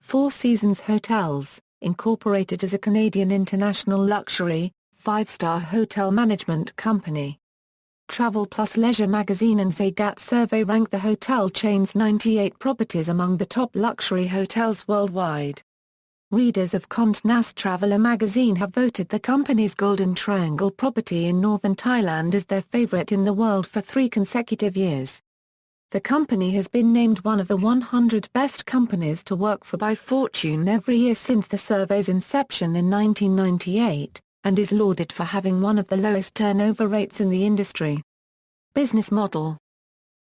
Four Seasons Hotels, Incorporated is a Canadian international luxury, five-star hotel management company. Travel Plus Leisure magazine and Zagat Survey rank the hotel chain's 98 properties among the top luxury hotels worldwide. Readers of Conde Nast Traveler magazine have voted the company's Golden Triangle property in northern Thailand as their favorite in the world for 3 consecutive years. The company has been named one of the 100 best companies to work for by Fortune every year since the survey's inception in 1998, and is lauded for having one of the lowest turnover rates in the industry. Business model: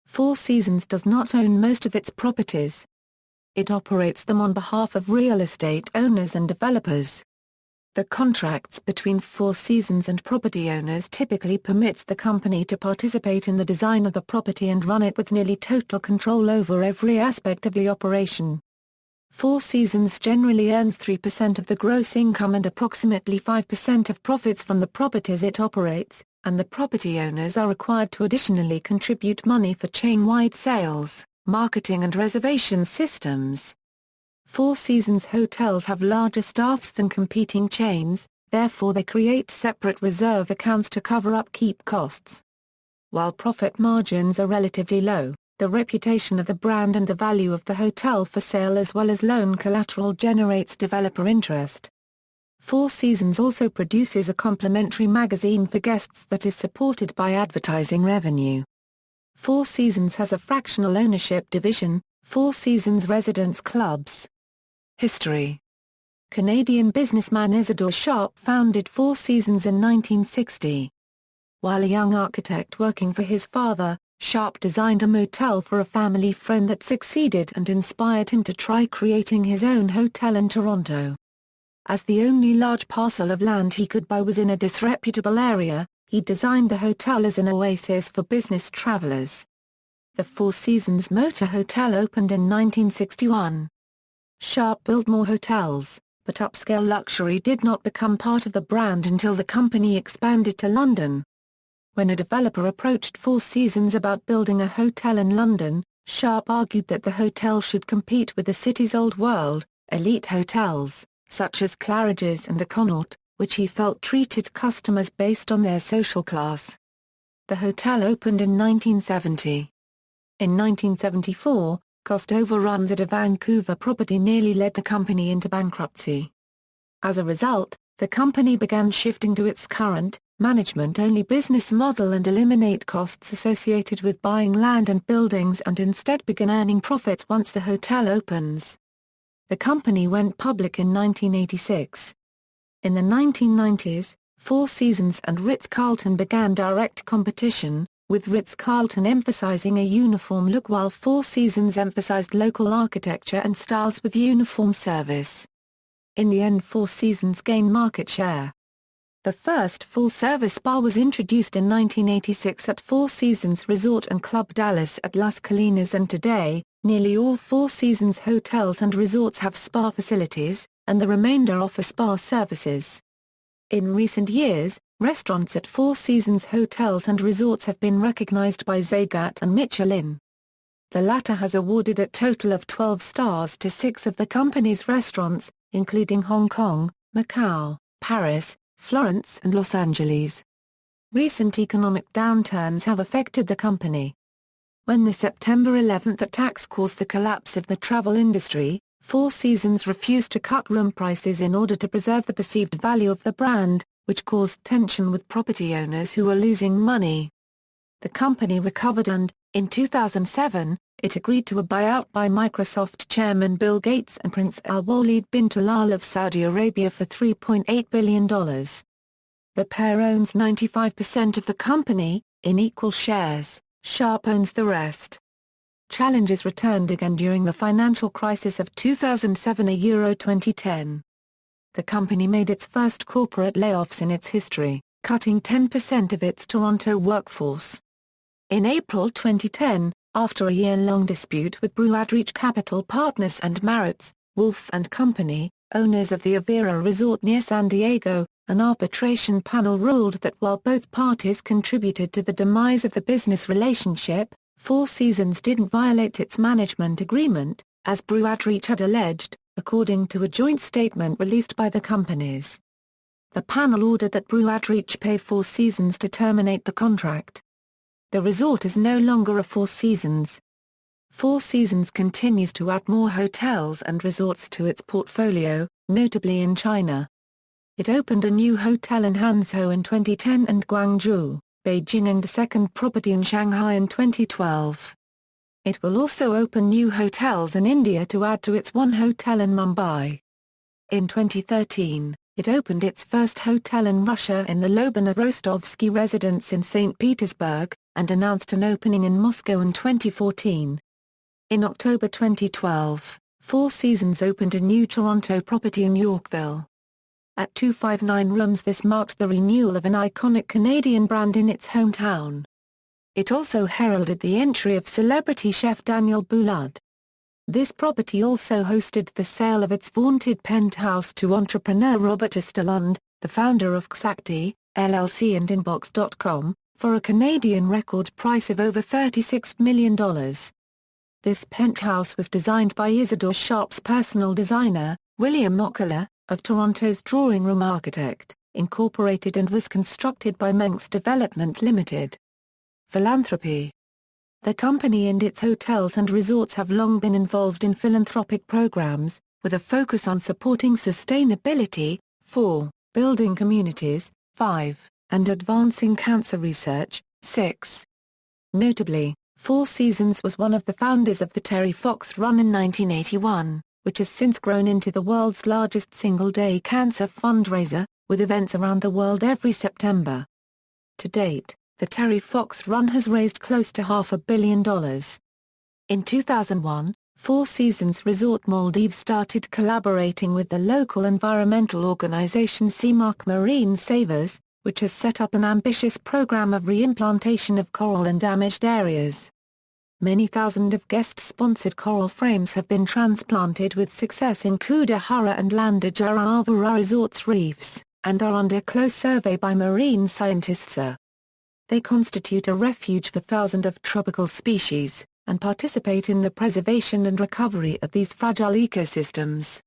Four Seasons does not own most of its properties. It operates them on behalf of real estate owners and developers. The contracts between Four Seasons and property owners typically permits the company to participate in the design of the property and run it with nearly total control over every aspect of the operation. Four Seasons generally earns 3% of the gross income and approximately 5% of profits from the properties it operates, and the property owners are required to additionally contribute money for chain-wide sales, marketing and reservation systems. Four Seasons hotels have larger staffs than competing chains, therefore they create separate reserve accounts to cover upkeep costs. While profit margins are relatively low, the reputation of the brand and the value of the hotel for sale as well as loan collateral generates developer interest. Four Seasons also produces a complimentary magazine for guests that is supported by advertising revenue. Four Seasons has a fractional ownership division, Four Seasons Residence Clubs. History: Canadian businessman Isidore Sharp founded Four Seasons in 1960. While a young architect working for his father, Sharp designed a motel for a family friend that succeeded and inspired him to try creating his own hotel in Toronto. As the only large parcel of land he could buy was in a disreputable area, he designed the hotel as an oasis for business travelers. The Four Seasons Motor Hotel opened in 1961. Sharp built more hotels, but upscale luxury did not become part of the brand until the company expanded to London. When a developer approached Four Seasons about building a hotel in London, Sharp argued that the hotel should compete with the city's old world, elite hotels, such as Claridge's and the Connaught, which he felt treated customers based on their social class. The hotel opened in 1970. In 1974, cost overruns at a Vancouver property nearly led the company into bankruptcy. As a result, the company began shifting to its current, management-only business model and eliminate costs associated with buying land and buildings and instead begin earning profits once the hotel opens. The company went public in 1986. In the 1990s, Four Seasons and Ritz-Carlton began direct competition, with Ritz-Carlton emphasizing a uniform look while Four Seasons emphasized local architecture and styles with uniform service. In the end, Four Seasons gained market share. The first full-service spa was introduced in 1986 at Four Seasons Resort and Club Dallas at Las Colinas, and today, nearly all Four Seasons hotels and resorts have spa facilities, and the remainder offer spa services. In recent years, restaurants at Four Seasons hotels and resorts have been recognized by Zagat and Michelin. The latter has awarded a total of 12 stars to 6 of the company's restaurants, including Hong Kong, Macau, Paris, Florence and Los Angeles. Recent economic downturns have affected the company. When the September 11 attacks caused the collapse of the travel industry, Four Seasons refused to cut room prices in order to preserve the perceived value of the brand, which caused tension with property owners who were losing money. The company recovered and, in 2007, it agreed to a buyout by Microsoft chairman Bill Gates and Prince Al-Walid bin Talal of Saudi Arabia for $3.8 billion. The pair owns 95% of the company, in equal shares. Sharp owns the rest. Challenges returned again during the financial crisis of 2007–2010. The company made its first corporate layoffs in its history, cutting 10% of its Toronto workforce. In April 2010, after a year-long dispute with Broadreach Capital Partners and Maritz, Wolff and Company, owners of the Avira Resort near San Diego, an arbitration panel ruled that while both parties contributed to the demise of the business relationship, Four Seasons didn't violate its management agreement, as Broadreach had alleged, according to a joint statement released by the companies. The panel ordered that Attribution pay Four Seasons to terminate the contract. The resort is no longer a Four Seasons. Four Seasons continues to add more hotels and resorts to its portfolio, notably in China. It opened a new hotel in Hangzhou in 2010 and Guangzhou, Beijing, and a second property in Shanghai in 2012. It will also open new hotels in India to add to its one hotel in Mumbai. In 2013, it opened its first hotel in Russia in the Lobanov-Rostovsky residence in St. Petersburg, and announced an opening in Moscow in 2014. In October 2012, Four Seasons opened a new Toronto property in Yorkville. At 259 rooms, this marked the renewal of an iconic Canadian brand in its hometown. It also heralded the entry of celebrity chef Daniel Boulud. This property also hosted the sale of its vaunted penthouse to entrepreneur Robert Estelund, the founder of Xacti, LLC and Inbox.com, for a Canadian record price of over $36 million. This penthouse was designed by Isidore Sharp's personal designer, William Mockler, of Toronto's Drawing Room Architect, Incorporated, and was constructed by Menks Development Limited. Philanthropy. The company and its hotels and resorts have long been involved in philanthropic programs, with a focus on supporting sustainability, 4, building communities, 5, and advancing cancer research, 6. Notably, Four Seasons was one of the founders of the Terry Fox Run in 1981, which has since grown into the world's largest single-day cancer fundraiser, with events around the world every September. To date, the Terry Fox Run has raised close to $500 million. In 2001, Four Seasons Resort Maldives started collaborating with the local environmental organization Seamark Marine Savers, which has set up an ambitious program of reimplantation of coral in damaged areas. Many thousand of guest-sponsored coral frames have been transplanted with success in Kudahara and Landajara resorts reefs, and are under close survey by marine scientists. They constitute a refuge for thousands of tropical species, and participate in the preservation and recovery of these fragile ecosystems.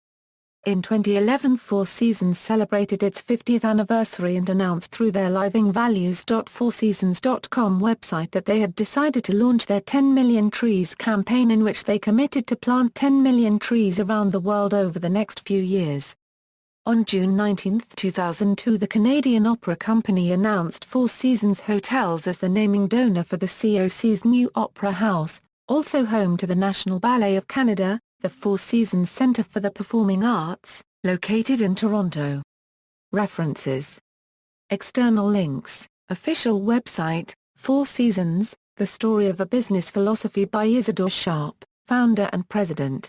In 2011, Four Seasons celebrated its 50th anniversary and announced through their livingvalues.fourseasons.com website that they had decided to launch their 10 Million Trees campaign, in which they committed to plant 10 million trees around the world over the next few years. On June 19, 2002, the Canadian Opera Company announced Four Seasons Hotels as the naming donor for the COC's new Opera House, also home to the National Ballet of Canada, the Four Seasons Centre for the Performing Arts, located in Toronto. References. External links. Official website, Four Seasons, The Story of a Business Philosophy by Isidore Sharp, founder and president.